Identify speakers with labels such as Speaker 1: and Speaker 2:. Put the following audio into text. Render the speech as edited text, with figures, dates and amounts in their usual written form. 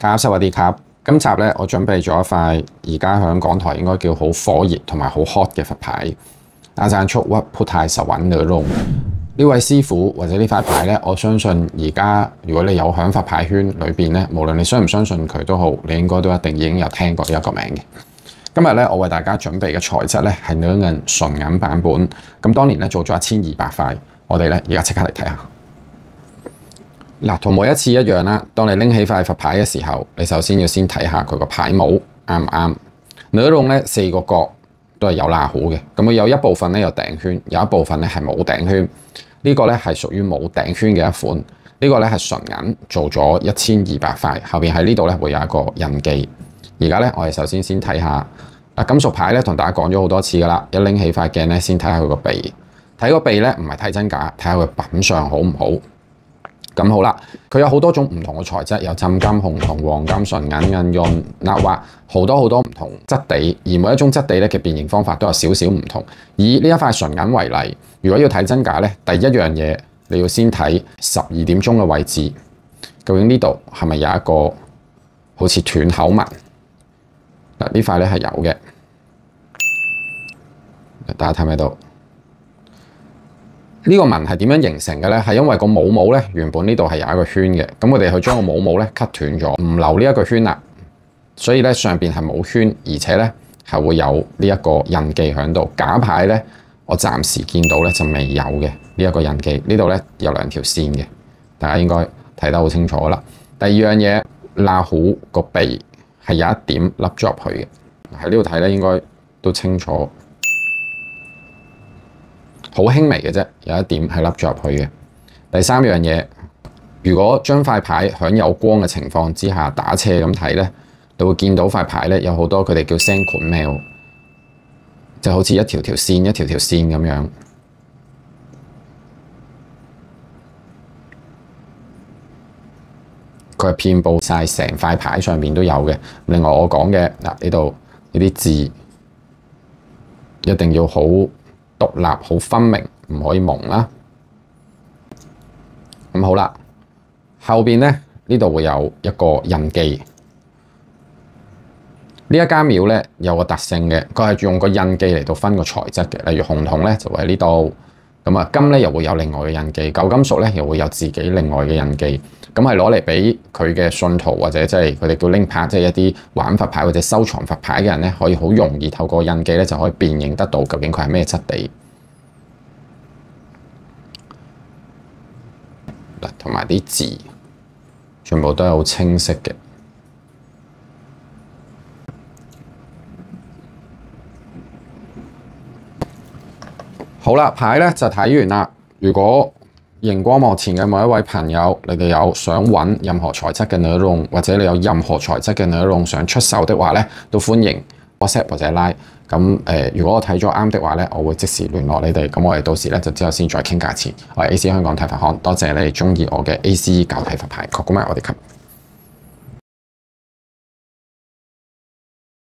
Speaker 1: 卡薩瓦迪卡，今集咧我準備咗一塊而家喺港台應該叫好火熱同埋好 hot 嘅佛牌，阿贊速屈พุ泰實穩嘅龍。呢位師傅或者呢塊牌咧，我相信而家如果你有喺佛牌圈裏邊咧，無論你相唔相信佢都好，你應該都一定已經有聽過呢一個名嘅。今日咧，我為大家準備嘅材質咧係鋁銀純銀版本，咁當年咧做咗1200塊，我哋咧而家即刻嚟睇下。嗱，同每一次一樣啦，當你拎起塊佛牌嘅時候，你首先要先睇下佢個牌帽啱唔啱。鋁龍咧4個角都係有罅好嘅，咁佢有一部分咧有頂圈，有一部分咧係冇頂圈。呢個咧係屬於冇頂圈嘅一款，呢個咧係純銀做咗1200塊，後邊喺呢度咧會有一個印記。而家咧我哋首先睇下嗱，金屬牌咧同大家講咗好多次噶啦，一拎起塊鏡咧先睇下佢個鼻，睇個鼻咧唔係睇真假，睇下佢品相好唔好。咁好啦，佢有好多種唔同嘅材質，有浸金、紅銅、黃金、純銀、印潤、鈉畫，好多唔同質地，而每一種質地咧嘅變形方法都有少少唔同。以呢一塊純銀為例，如果要睇真假咧，第一樣嘢你要先睇12點鐘嘅位置，究竟呢度係咪有一個好似斷口紋？嗱，呢塊咧係有嘅，大家睇唔睇到？呢個紋係點樣形成嘅咧？係因為個帽咧原本呢度係有一個圈嘅，咁我哋去將個帽咧 cut 斷咗，唔留呢一個圈啦，所以咧上邊係冇圈，而且咧係會有呢一個印記喺度。假牌咧，我暫時見到咧就未有嘅呢一個印記，呢度咧有2條線嘅，大家應該睇得好清楚啦。第二樣嘢，罅虎個鼻係有一點凹咗入去嘅，喺呢度睇咧應該都清楚。好輕微嘅啫，有一點係凹咗入去嘅。第三樣嘢，如果將塊牌喺有光嘅情況之下打斜咁睇咧，你會見到塊牌咧有好多佢哋叫 Senquan Mail， 就好似一條條線咁樣。佢係遍佈晒成塊牌上面都有嘅。另外我講嘅嗱，呢度呢啲字一定要好獨立好分明，唔可以蒙啦。咁好啦，後邊咧呢度會有一個印記。呢一間廟咧有個特性嘅，佢係用個印記嚟到分個材質嘅。例如紅銅咧就會喺呢度，咁啊金咧又會有另外嘅印記，舊金屬咧又會有自己另外嘅印記。咁係攞嚟俾佢嘅信徒或者即係佢哋叫拎牌，即係一啲玩佛牌或者收藏佛牌嘅人咧，可以好容易透過印記咧就可以辨認得到究竟佢係咩質地。嗱，同埋啲字全部都係好清晰嘅。好啦，牌咧就睇完啦。如果熒光幕前嘅某一位朋友，你哋有想揾任何材質嘅鋁龍，或者你有任何材質嘅鋁龍想出售的話咧，都歡迎 WhatsApp 或者 Line。咁如果我睇咗啱的話咧，我會即時聯絡你哋。咁我哋到時咧就之後先再傾價錢。我係 AC 香港睇法行，多謝你哋鍾意我嘅 AC 教睇佛牌，確估埋我哋級。